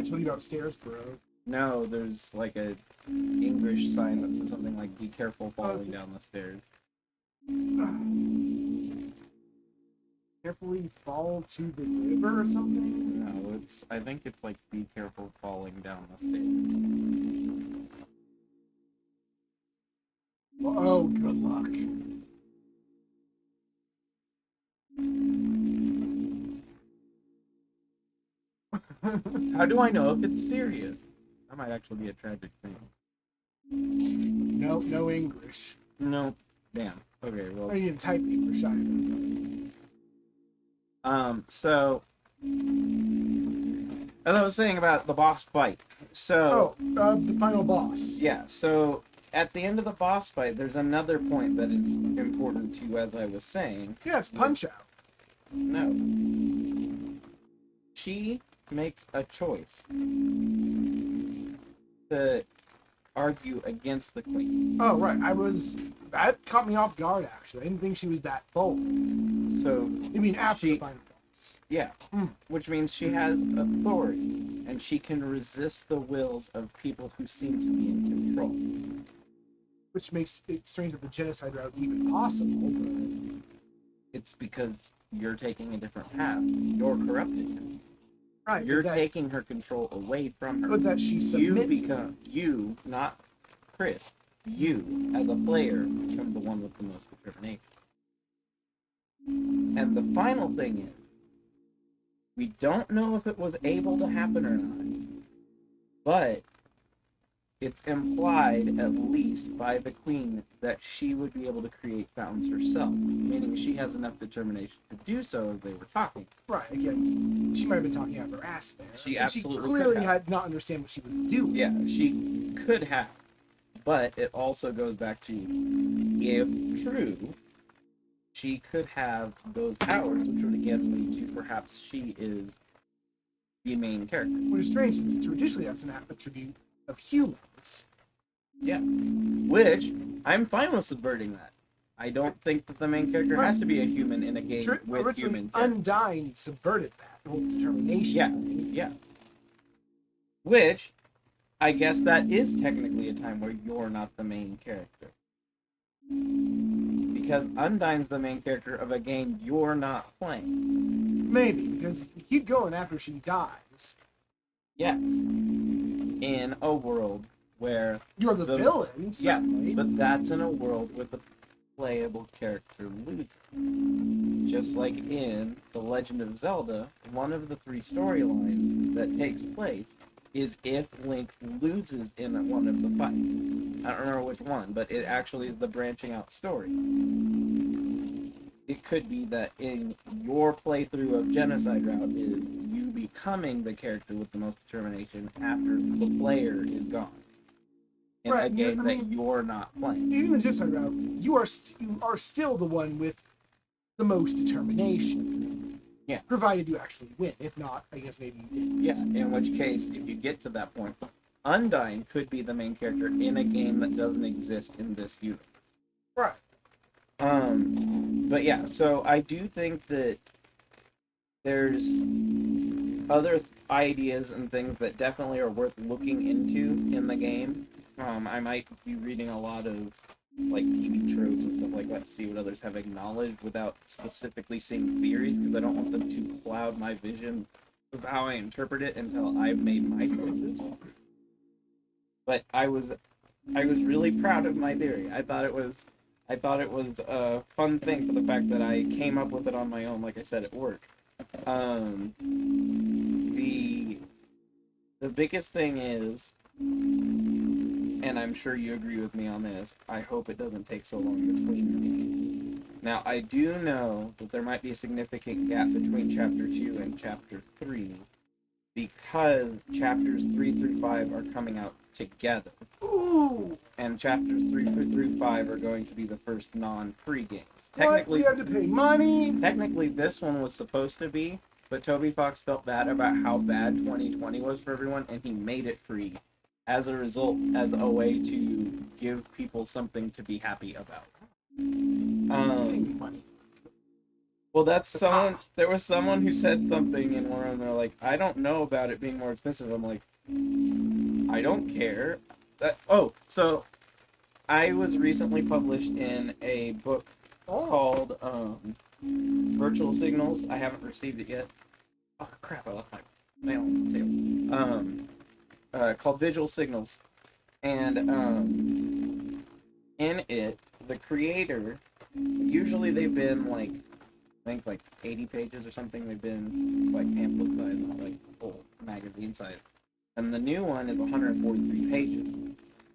told you about stairs, bro. No, there's like a English sign that says something like "Be careful falling down the stairs." Carefully fall to the river or something? No, I think it's like "Be careful falling down the stairs." Oh, good luck. How do I know if it's serious? That might actually be a tragic thing. Nope, no English. No. Damn. Okay, well. I need to type English either. So as I was saying about the boss fight. So the final boss. yeah, so at the end of the boss fight, there's another point that is important to you, as I was saying. Yeah, it's Punch Out. No. She makes a choice to argue against the queen. Oh, right. That caught me off guard, actually. I didn't think she was that bold. So You mean after the final boss? Yeah, which means she has authority, and she can resist the wills of people who seem to be in control. Which makes it strange that the genocide route is even possible, but... It's because you're taking a different path. You're corrupting her. Right. You're taking her control away from her. But that she submits. You, not Chris, you, as a player, become the one with the most determination. And the final thing is, we don't know if it was able to happen or not, but it's implied, at least by the queen, that she would be able to create fountains herself, meaning she has enough determination to do so, as they were talking. Right, again, she might have been talking out of her ass there. She absolutely She clearly could have. had not understand what she was doing. Yeah, she could have. But it also goes back to, if true, she could have those powers, which would again lead to perhaps she is the main character. Which is strange, since traditionally that's an attribute of humans. Yeah. Which, I'm fine with subverting that. I don't think that the main character has to be a human in a game with human characters. Undying subverted that, the whole determination. Yeah. Which, I guess that is technically a time where you're not the main character. Because Undyne's the main character of a game you're not playing. Maybe, because you keep going after she dies. Yes. In a world where... You're the villain, certainly. Yeah, but that's in a world with the playable character loses. Just like in The Legend of Zelda, one of the 3 storylines that takes place is if Link loses in one of the fights. I don't remember which one, but it actually is the branching out story. It could be that in your playthrough of Genocide Route is you becoming the character with the most determination after the player is gone. In a game that you're not playing. Even in Genocide Route, you are still the one with the most determination. Yeah. Provided you actually win. If not, I guess maybe you didn't. Yeah, in which case, if you get to that point, Undyne could be the main character in a game that doesn't exist in this universe. Right. But yeah, so I do think that there's other ideas and things that definitely are worth looking into in the game. I might be reading a lot of like TV tropes and stuff like that to see what others have acknowledged without specifically seeing theories, because I don't want them to cloud my vision of how I interpret it until I've made my choices. But I was really proud of my theory. I thought it was a fun thing for the fact that I came up with it on my own, like I said, at work. The biggest thing is, and I'm sure you agree with me on this, I hope it doesn't take so long between me. Now, I do know that there might be a significant gap between Chapter 2 and Chapter 3, because Chapters 3 through 5 are coming out together. Ooh! And Chapters 3 through 5 are going to be the first non-free games. Technically, we have to pay money? Technically, this one was supposed to be, but Toby Fox felt bad about how bad 2020 was for everyone, and he made it free. As a result, as a way to give people something to be happy about. Money. Well, that's someone. There was someone who said something in one, and they're like, "I don't know about it being more expensive." I'm like, I don't care. So I was recently published in a book Oh, called Virtual Signals. I haven't received it yet. Oh crap! I left my mail on the table. Called Visual Signals, and in it, the creator. Usually they've been like, I think like 80 pages or something. They've been like pamphlet size, not like full magazine size. And the new one is 143 pages.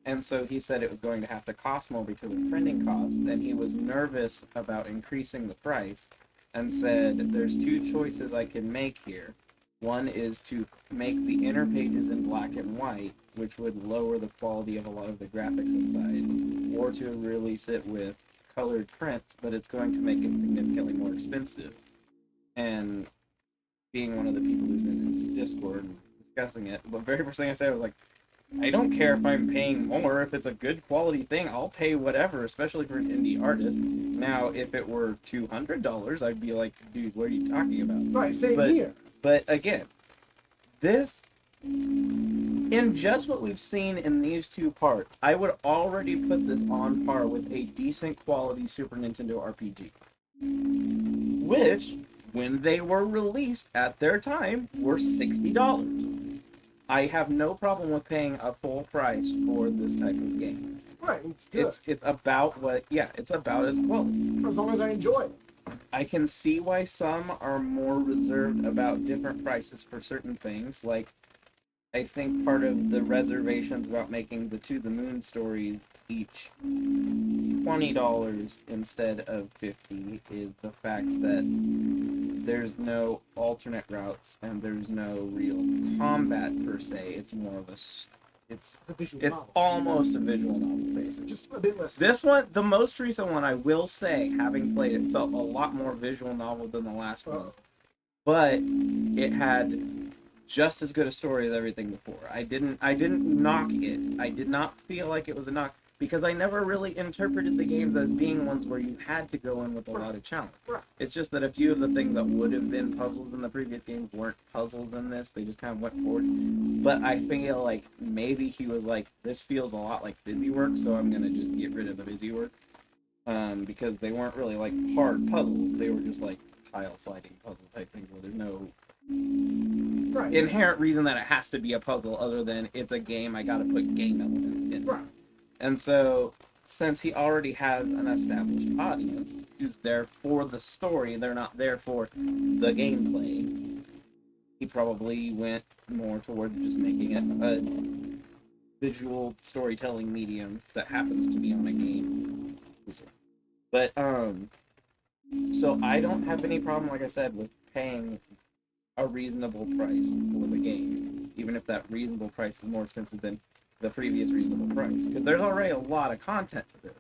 And so he said it was going to have to cost more because of printing costs, and he was nervous about increasing the price and said, there's two choices I can make here. One is to make the inner pages in black and white, which would lower the quality of a lot of the graphics inside, or to release it with colored prints, but it's going to make it significantly more expensive. And being one of the people who's in his Discord and discussing it, the very first thing I said was like, I don't care if I'm paying more. If it's a good quality thing, I'll pay whatever, especially for an indie artist. Now, if it were $200, I'd be like, dude, what are you talking about? right, same But- here. But again, this, in just what we've seen in these two parts, I would already put this on par with a decent quality Super Nintendo RPG. Which, when they were released at their time, were $60. I have no problem with paying a full price for this type of game. Right, it's good. It's about what, yeah, it's about its quality. As long as I enjoy it. I can see why some are more reserved about different prices for certain things. Like, I think part of the reservations about making the To the Moon stories each $20 instead of $50 is the fact that there's no alternate routes and there's no real combat per se. It's more of a it's It's a visual it's novel. almost a visual novel basically. Just a bit less. This one, the most recent one, I will say, having played it, felt a lot more visual novel than the last one. But it had just as good a story as everything before. I didn't knock it. I did not feel like it was a knock because I never really interpreted the games as being ones where you had to go in with a lot of challenge. Right. It's just that a few of the things that would have been puzzles in the previous games weren't puzzles in this. They just kind of went forward. But I feel like maybe he was like, this feels a lot like busy work, so I'm gonna just get rid of the busy work. Because they weren't really like hard puzzles. They were just like tile sliding puzzle type things where there's no Right. inherent reason that it has to be a puzzle other than it's a game, I gotta put game elements in. Right. And so, since he already has an established audience who's there for the story, they're not there for the gameplay, he probably went more toward just making it a visual storytelling medium that happens to be on a game. But, so I don't have any problem, like I said, with paying a reasonable price for the game, even if that reasonable price is more expensive than the previous reasonable price, because there's already a lot of content to this.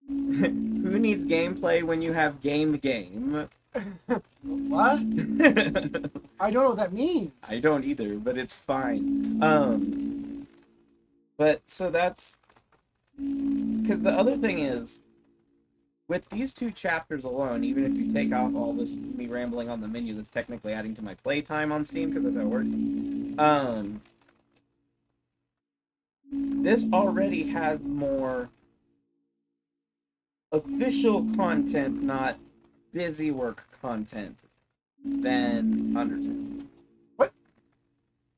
Who needs gameplay when you have game? What? I don't know what that means. I don't either, but it's fine. But so that's because the other thing is, with these two chapters alone, even if you take off all this me rambling on the menu that's technically adding to my playtime on Steam, because that's how it works, this already has more official content, not busy work content, than Undertale. What?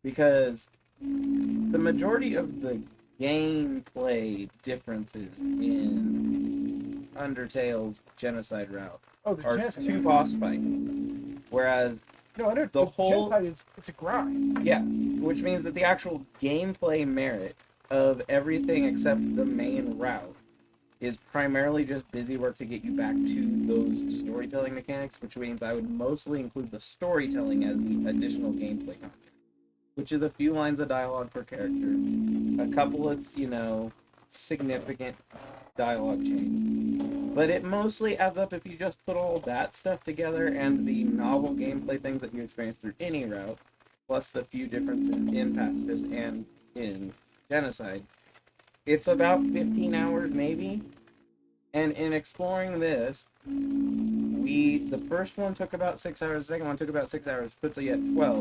Because the majority of the gameplay differences in Undertale's genocide route Oh, the are genocide. two boss fights, whereas No, I know. the The whole- genocide it's a grind. yeah, which means that the actual gameplay merit of everything except the main route is primarily just busy work to get you back to those storytelling mechanics, which means I would mostly include the storytelling as the additional gameplay content, which is a few lines of dialogue per character, a couple of, significant dialogue change. But it mostly adds up if you just put all that stuff together and the novel gameplay things that you experience through any route, plus the few differences in Pacifist and in Genocide. It's about 15 hours maybe. And in exploring this, the first one took about 6 hours, the second one took about 6 hours, puts you at 12,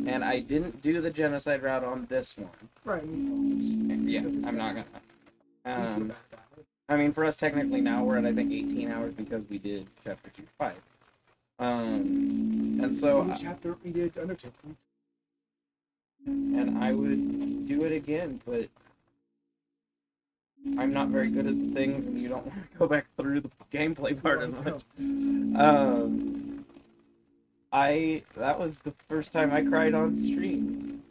and I didn't do the genocide route on this one. Right. Yeah, I'm not gonna. I mean, for us, technically now we're at, I think, 18 hours because we did chapter 2, 5. And so... One chapter we did Undertaking. And I would do it again, but I'm not very good at the things, and you don't want to go back through the gameplay part as much. That was the first time I cried on stream.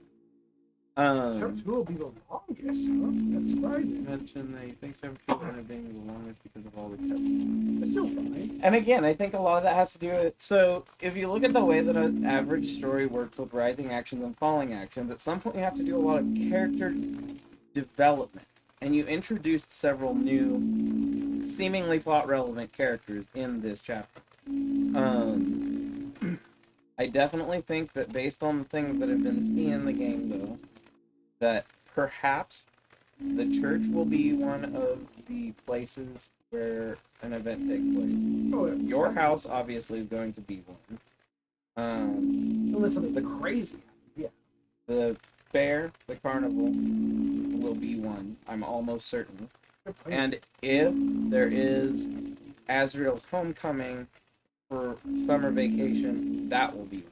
Chapter 2 will be the longest, huh? That's surprising. Mention that you think chapter 2 ended up being the longest because of all the cutscenes. It's still fine. And again, I think a lot of that has to do with... So, if you look at the way that an average story works with rising actions and falling actions, at some point you have to do a lot of character development. And you introduced several new, seemingly plot-relevant characters in this chapter. I definitely think that based on the things that have been seen in the game, though, that perhaps the church will be one of the places where an event takes place. Oh, yeah. Your house, obviously, is going to be one. Unless something crazy. Yeah. The fair, the carnival, will be one. I'm almost certain. And if there is Azrael's homecoming for summer vacation, that will be one.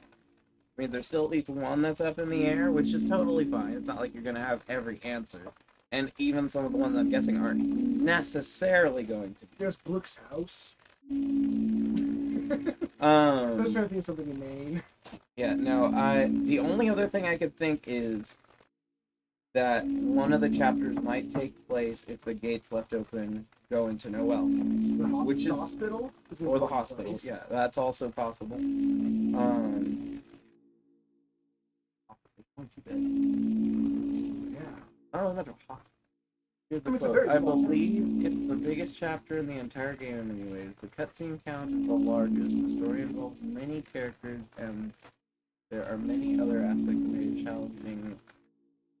I mean, there's still at least one that's up in the air, which is totally fine. It's not like you're going to have every answer. And even some of the ones I'm guessing aren't necessarily going to be. There's Brooke's house. I was trying to think of something in Maine. Yeah, no, the only other thing I could think is that one of the chapters might take place if the gates left open go into Noel's house. Which is hospital? Or the hospital, place. Yeah, that's also possible. Yeah. I don't remember hospital. Here's the quote. I believe it's the biggest chapter in the entire game in many ways. The cutscene count is the largest. The story involves many characters, and there are many other aspects that made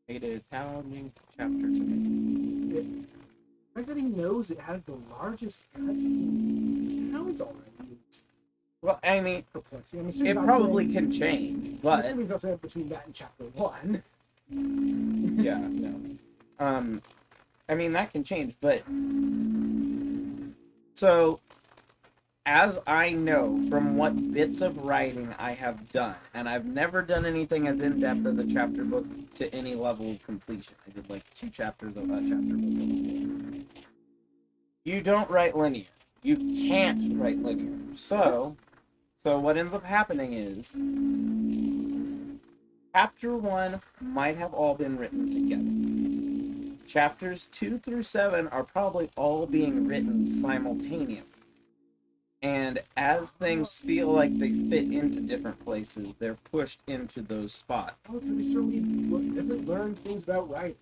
it a challenging chapter to make. The fact that he knows it has the largest cutscene count already. Well, I mean, it probably can change, but... I'm not saying between that and chapter 1. Yeah, no. I mean, that can change, but... So, as I know from what bits of writing I have done, and I've never done anything as in-depth as a chapter book to any level of completion. I did like 2 chapters of that chapter book. You don't write linear. You can't write linear. So what ends up happening is, chapter 1 might have all been written together. Chapters 2 through 7 are probably all being written simultaneously. And as things feel like they fit into different places, they're pushed into those spots. Oh, can we certainly definitely learn things about writing?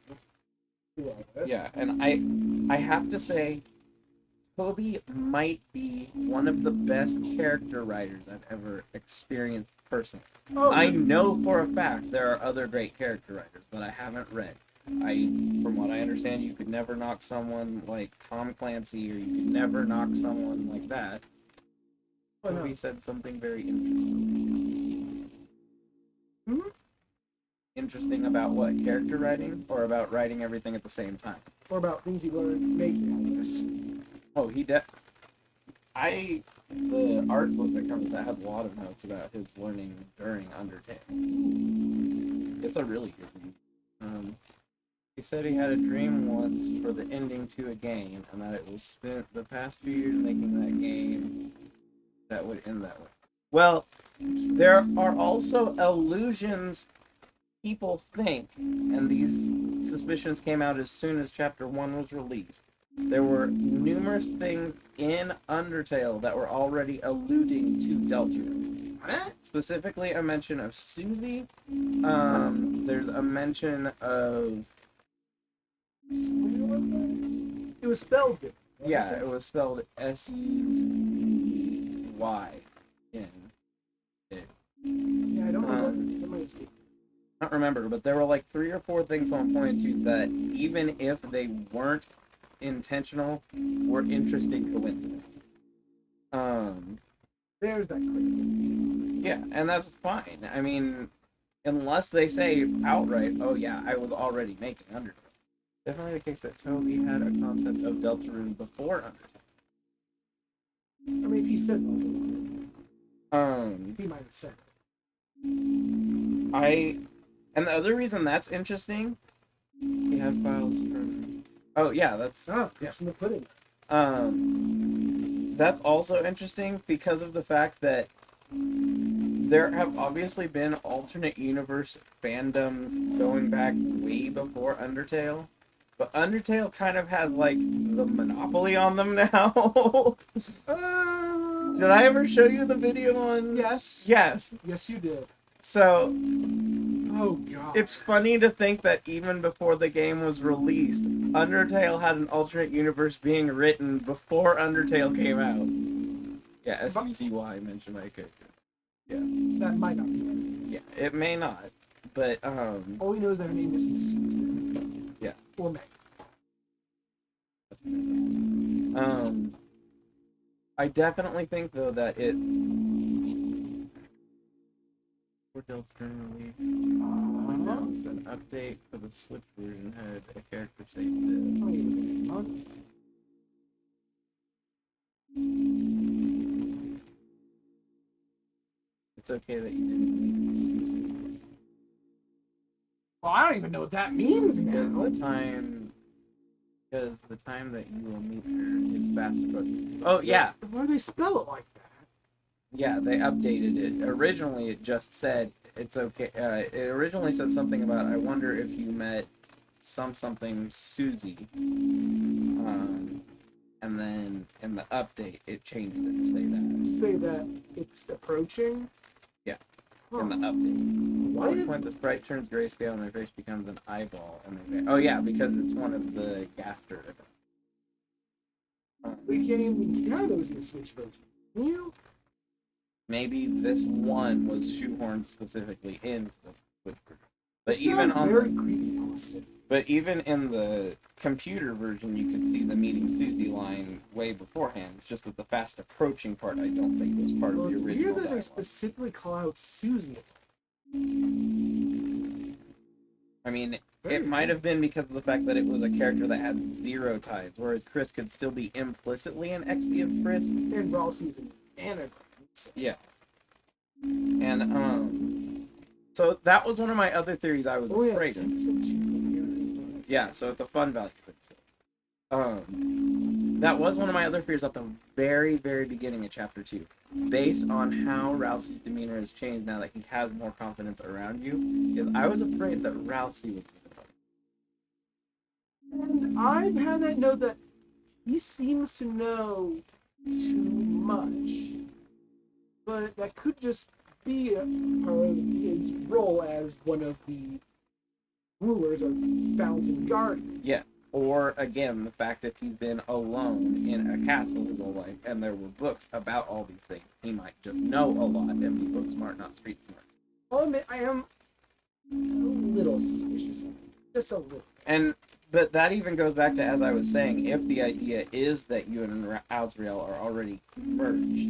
Yeah, and I have to say, Toby might be one of the best character writers I've ever experienced personally. Oh, I know for a fact there are other great character writers that I haven't read. From what I understand, you could never knock someone like Tom Clancy, or you could never knock someone like that. Toby said something very interesting. Hmm? Interesting about what? Character writing? Or about writing everything at the same time? Or about things you learned making all this. Oh, the art book that comes with that has a lot of notes about his learning during Undertale. It's a really good one. He said he had a dream once for the ending to a game, and that it was spent the past few years making that game that would end that way. Well, there are also illusions people think, and these suspicions came out as soon as Chapter 1 was released. There were numerous things in Undertale that were already alluding to Deltarune. Specifically, a mention of Susie. There's a mention of... It was spelled good. Yeah, it was spelled S-U-C-Y. Yeah, I don't remember. I don't remember, but there were like 3 or 4 things someone pointed to that, even if they weren't intentional, were interesting coincidences. There's that critical. Yeah, and that's fine. I mean, unless they say outright, oh yeah, I was already making Undertale. Definitely the case that Toby had a concept of Deltarune before Undertale. I mean, if he says he might have said it. And the other reason that's interesting, we have files from. Oh yeah, that's In the pudding. That's also interesting because of the fact that there have obviously been alternate universe fandoms going back way before Undertale, but Undertale kind of has like the monopoly on them now. Did I ever show you the video on? Yes. Yes. Yes, you did. So, oh god, it's funny to think that even before the game was released, Undertale had an alternate universe being written before Undertale came out. Yeah, S-U-Z-Y mentioned my character. Yeah. That might not be right. Yeah, it may not, but all we know is that her name isn't Susan. Yeah. Or Meg. I definitely think though that it's for Deltarune release. Announced an update for the Switch version had a character say this. It's okay that you didn't meet Susan. Well, I don't even know what that means now. Because the time that you will meet her is fast approaching. Oh yeah. Why do they spell it like that? Yeah, they updated it. Originally, it just said it's okay. It originally said something about I wonder if you met something Susie. And then in the update, it changed it to say that. To say that it's approaching. Yeah. In the update. Why did... When the sprite turns grayscale and their face becomes an eyeball. And oh yeah, because it's one of the Gaster. We can't even count those in the Switch version. Can you? Maybe this one was shoehorned specifically into the Switch version. But It even sounds on very creepy, Austin. But even in the computer version, you could see the meeting Susie line way beforehand. It's just that the fast approaching part, I don't think, was part of the It's original weird that dialogue. they specifically call out Susie. I mean, it might have been because of the fact that it was a character that had 0 types, whereas Chris could still be implicitly an XP of Chris. And Ralsei's an anagram. Yeah. And, so that was one of my other theories I was afraid of. Yeah, so it's a fun value. That was one of my other fears at the very, very beginning of Chapter 2. Based on how Rousey's demeanor has changed now that he has more confidence around you, because I was afraid that Rousey was And I've had that note that he seems to know too much. But that could just be part of his role as one of the rulers of Fountain Garden. Yeah. Or, again, the fact that he's been alone in a castle his whole life, and there were books about all these things. He might just know a lot and be book smart, not street smart. I'll admit, I am a little suspicious of it. Just a little. But that even goes back to, as I was saying, if the idea is that you and Azrael are already merged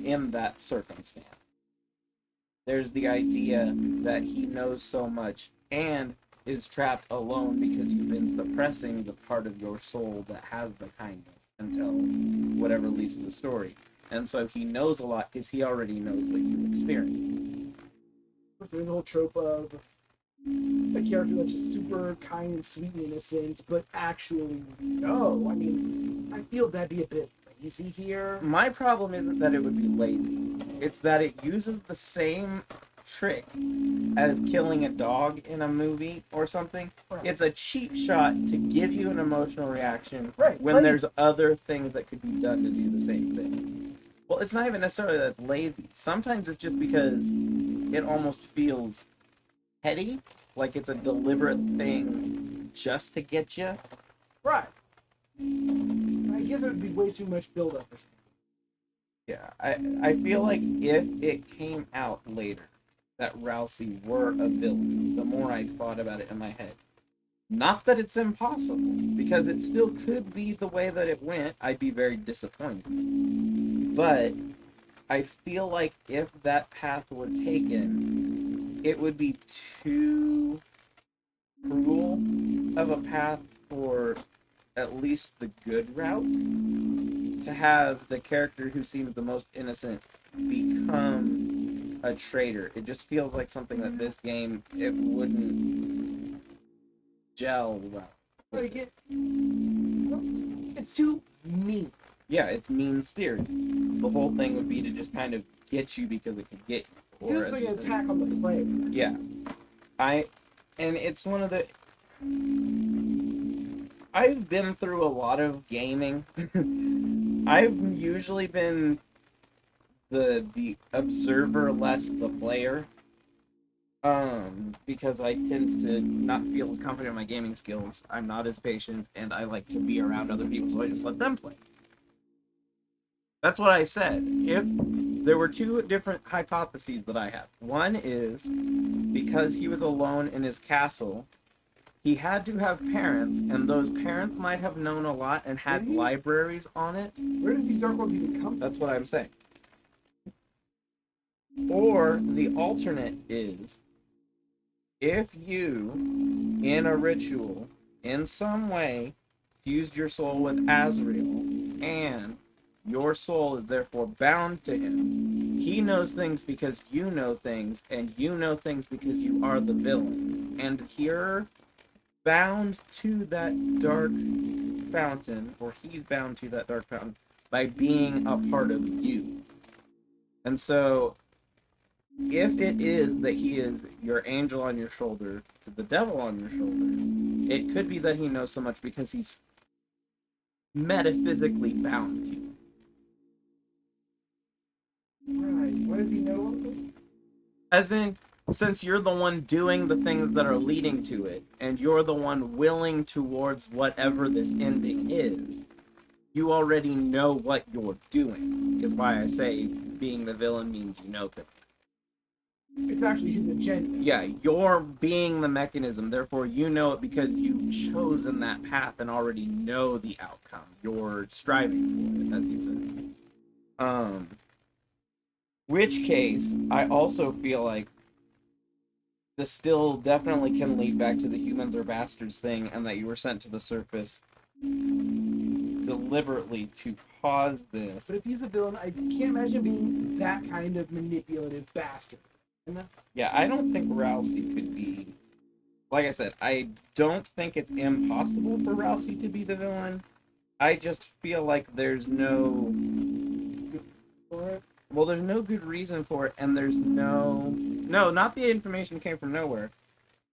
in that circumstance, there's the idea that he knows so much and is trapped alone because you've been suppressing the part of your soul that has the kindness until whatever leads to the story. And so he knows a lot because he already knows what you experienced. There's the whole trope of a character that's just super kind and sweet and innocent, but actually, no. I mean, I feel that'd be a bit lazy here. My problem isn't that it would be lazy. It's that it uses the same trick as killing a dog in a movie or something. Right. It's a cheap shot to give you an emotional reaction Right, when lazy. there's other things that could be done to do the same thing. Well, it's not even necessarily that it's lazy. Sometimes it's just because it almost feels petty, like it's a deliberate thing just to get you. Right. I guess it would be way too much build-up or something. Yeah, I feel like if it came out later that Rousey were a villain, the more I thought about it in my head. Not that it's impossible, because it still could be the way that it went. I'd be very disappointed. But I feel like if that path were taken, it would be too cruel of a path for at least the good route to have the character who seems the most innocent become a traitor. It just feels like something that this game it wouldn't gel well. Like it's too mean. Yeah, it's mean spirited. The whole thing would be to just kind of get you because it could get you. Feels like an attack on the player. Yeah. And it's one of the I've been through a lot of gaming. I've usually been the observer less the player. Because I tend to not feel as confident in my gaming skills. I'm not as patient and I like to be around other people, so I just let them play. That's what I said. If there were two different hypotheses that I have. One is because he was alone in his castle, he had to have parents, and those parents might have known a lot and had libraries on it. Where did these dark ones even come from? That's what I'm saying. Or the alternate is if you, in a ritual, in some way, fused your soul with Azrael, and your soul is therefore bound to him. He knows things because you know things, and you know things because you are the villain. And you're bound to that dark fountain, or he's bound to that dark fountain, by being a part of you. And so, if it is that he is your angel on your shoulder to the devil on your shoulder, it could be that he knows so much because he's metaphysically bound to you. Right. What does he know of them? As in, since you're the one doing the things that are leading to it, and you're the one willing towards whatever this ending is, you already know what you're doing. Is why I say being the villain means you know things. It's actually his agenda. Yeah, you're being the mechanism, therefore you know it because you've chosen that path and already know the outcome. You're striving for it, as you said. Which case, I also feel like this still definitely can lead back to the humans are bastards thing, and that you were sent to the surface deliberately to cause this. But if he's a villain, I can't imagine being that kind of manipulative bastard. Yeah, I don't think Rousey could be... Like I said, I don't think it's impossible for Rousey to be the villain. I just feel like there's no... Well, there's no good reason for it, and there's no... No, not the information came from nowhere.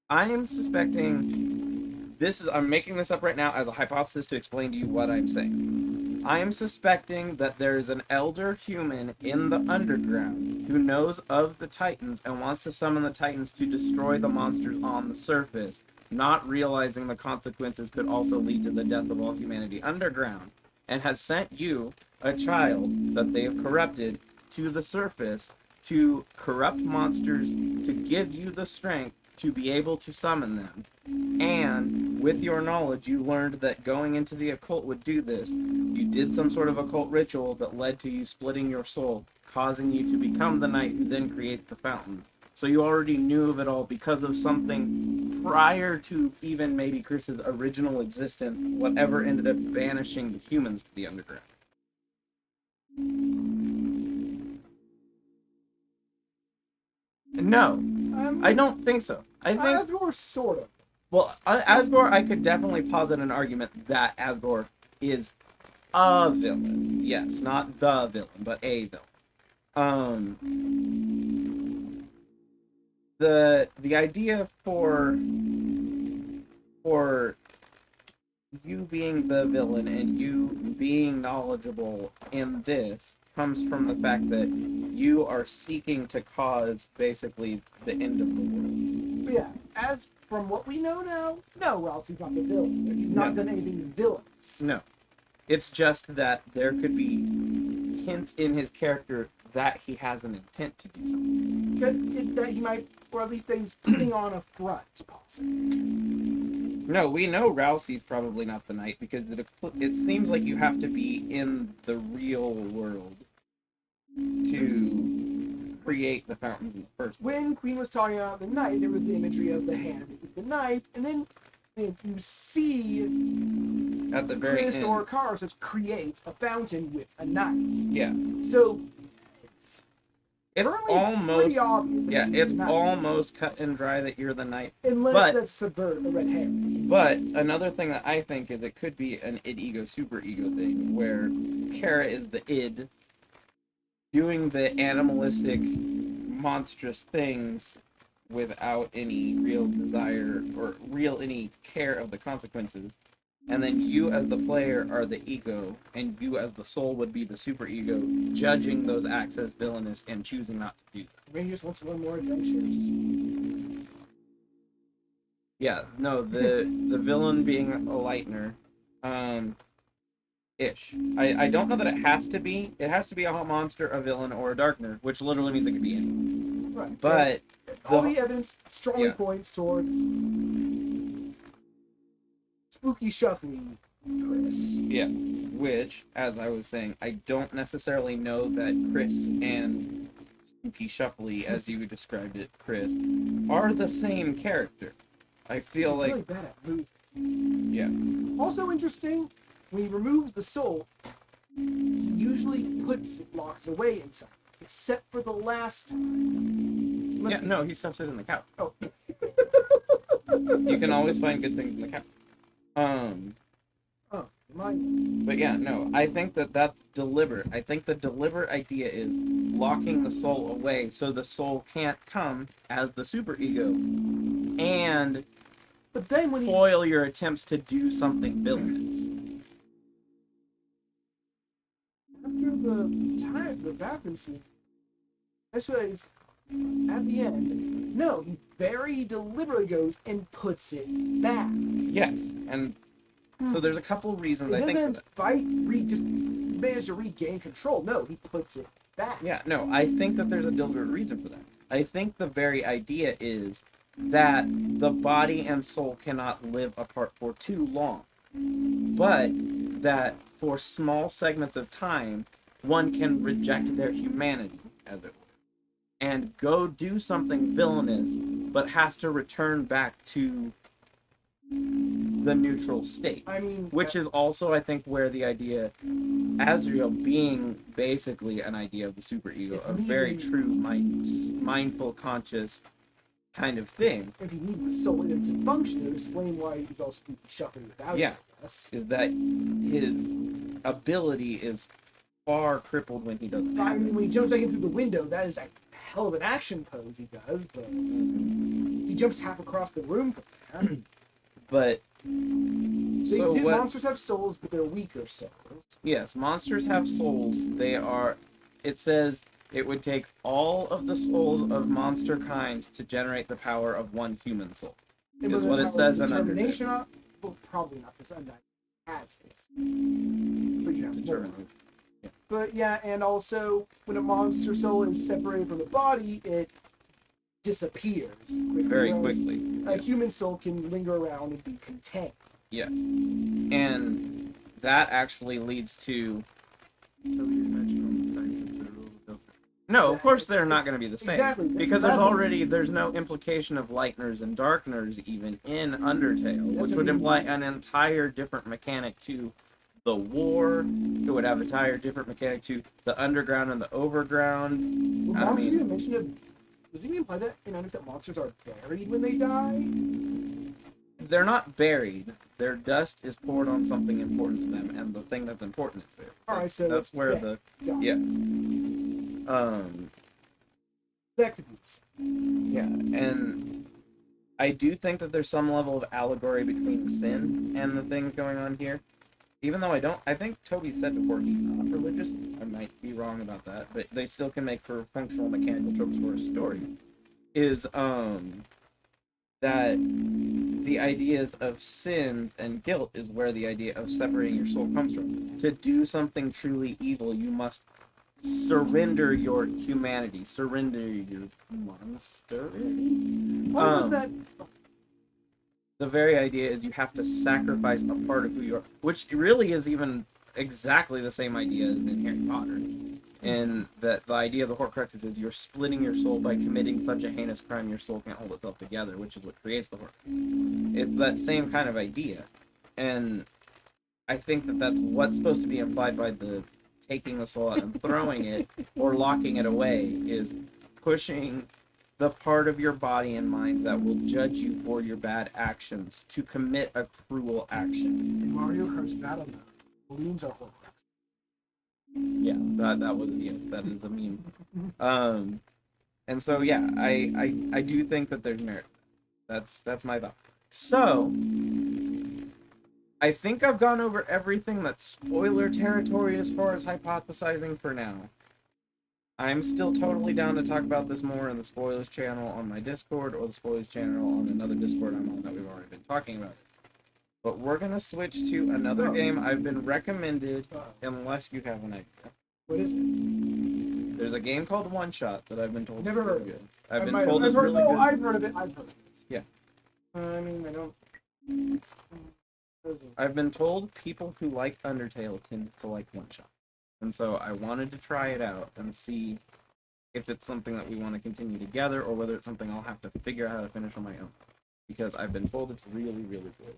I am suspecting... I'm making this up right now as a hypothesis to explain to you what I'm saying. I am suspecting that there's an elder human in the underground who knows of the Titans and wants to summon the Titans to destroy the monsters on the surface, not realizing the consequences could also lead to the death of all humanity underground, and has sent you, a child that they have corrupted, to the surface to corrupt monsters to give you the strength to be able to summon them. And with your knowledge, you learned that going into the occult would do this. You did some sort of occult ritual that led to you splitting your soul, causing you to become the knight who then creates the fountains. So you already knew of it all because of something prior to even maybe Chris's original existence, whatever ended up banishing the humans to the underground. No, I don't think so. I think Asgore, sort of. Well, Asgore, I could definitely posit an argument that Asgore is a villain. Yes, not the villain, but a villain. The idea for you being the villain and you being knowledgeable in this comes from the fact that you are seeking to cause basically the end of the world. But yeah, as from what we know now, no, Rousey's not the villain. He's not done anything to villains. No. It's just that there could be hints in his character that he has an intent to do something. That he might, or at least that he's putting on a front, possibly. No, we know Rousey's probably not the knight because it seems like you have to be in the real world to create the fountains in the first place. When Queen was talking about the knife, there was the imagery of the hand with the knife, and then you see At the very Chris end. or Carr says create a fountain with a knife. Yeah. So It's currently almost pretty obvious. That he's it's the knife. almost cut and dry that you're the knight. Unless but- that's subvert a red herring. But another thing that I think is it could be an id ego super ego thing where Kara is the id doing the animalistic monstrous things without any real desire or real any care of the consequences. And then you as the player are the ego, and you as the soul would be the super ego, judging those acts as villainous and choosing not to do them. Maybe he just wants to learn more adventures. Yeah, no, the villain being a lightener, ish. I don't know that it has to be. It has to be a monster, a villain, or a darkener, which literally means it could be anyone. Right. But all the evidence strongly Yeah. points towards spooky shuffling Chris. yeah, which, as I was saying, I don't necessarily know that Chris and Spooky Shuffly, as you described it, Chris, are the same character. I feel He's like really bad at moving. yeah. Also interesting, when he removes the soul, he usually locks it away inside. Except for the last time. Unless Yeah, no, he stuffs it in the couch. Oh. You can always find good things in the couch. Oh, mine. But yeah, no, I think that that's deliberate. I think the deliberate idea is locking the soul away so the soul can't come as the superego and But then when he foil your attempts to do something villainous. after the bathroom scene, that's what is at the end. No, he very deliberately goes and puts it back. Yes, and so there's a couple reasons It I think. doesn't just manage to regain control. No, he puts it back. Yeah, no, I think that there's a deliberate reason for that. I think the very idea is that the body and soul cannot live apart for too long, but that for small segments of time, one can reject their humanity, as it were, and go do something villainous, but has to return back to the neutral state. I mean, Which is also, I think, where the idea, Azrael being basically an idea of the superego, a very true mindful, conscious kind of thing, if he needs the soul in him to function, it would explain why he's all spooky shuffling without Yeah. it. Yes. is that his ability is far crippled when he doesn't I have mean, it. when he jumps back in through the window, that is a hell of an action pose he does, but he jumps half across the room from there. But Monsters have souls, but they're weaker souls. yes, monsters have souls. It says it would take all of the souls of monster kind to generate the power of one human soul. Is what it says in determination. Well, probably not, because Undyne has this. But you have Determined. But yeah, and also when a monster soul is separated from the body, it disappears quickly, Very whereas quickly. A human soul can linger around and be content. Yes. And that actually leads to... No, of course they're not going to be the same. Exactly. Because there's no implication of lighteners and darkeners even in Undertale, That's which what would I mean. imply an entire different mechanic to the war. It would have an entire different mechanic to the underground and the overground. Well, I monsters mean- even mentioned it. Does it even imply that in Undertale monsters are buried when they die? They're not buried. Their dust is poured on something important to them, and the thing that's important is there. Alright, so that's it's where set. the Yeah. That could be. Yeah, and I do think that there's some level of allegory between sin and the things going on here. Even though I think Toby said before he's not religious. I might be wrong about that, but they still can make for functional mechanical tropes for a story. Is that the ideas of sins and guilt is where the idea of separating your soul comes from. To do something truly evil, you must surrender your humanity, surrender your monsterity. What was that? The very idea is you have to sacrifice a part of who you are, which really is even exactly the same idea as in Harry Potter. And that the idea of the Horcruxes is you're splitting your soul by committing such a heinous crime your soul can't hold itself together, which is what creates the Horcrux. It's that same kind of idea. And I think that that's what's supposed to be implied by the taking the soul out and throwing it or locking it away is pushing the part of your body and mind that will judge you for your bad actions to commit a cruel action. In Mario Kart's battle mode, balloons are Horcrux. Yeah, that was, yes, that is a meme. And so yeah, I do think that there's merit. That's my thought. So I think I've gone over everything that's spoiler territory as far as hypothesizing for now. I'm still totally down to talk about this more in the spoilers channel on my Discord or the spoilers channel on another Discord I'm on that we've already been talking about. But we're gonna switch to another game I've been recommended, unless you have an idea. What is it? There's a game called One Shot that I've been told Never is heard really of it. good. I've been told it's really good. I've heard of it. I've heard of it. Yeah. I mean, I don't. I've been told people who like Undertale tend to like One Shot. And so I wanted to try it out and see if it's something that we want to continue together or whether it's something I'll have to figure out how to finish on my own. Because I've been told it's really, really good.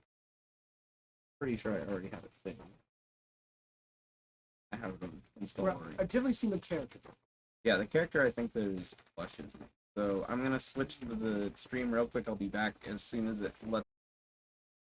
Pretty sure I already have it saved. I have them installed already. I've definitely seen the character. Yeah, the character I think there's questions. So I'm gonna switch the stream real quick. I'll be back as soon as it lets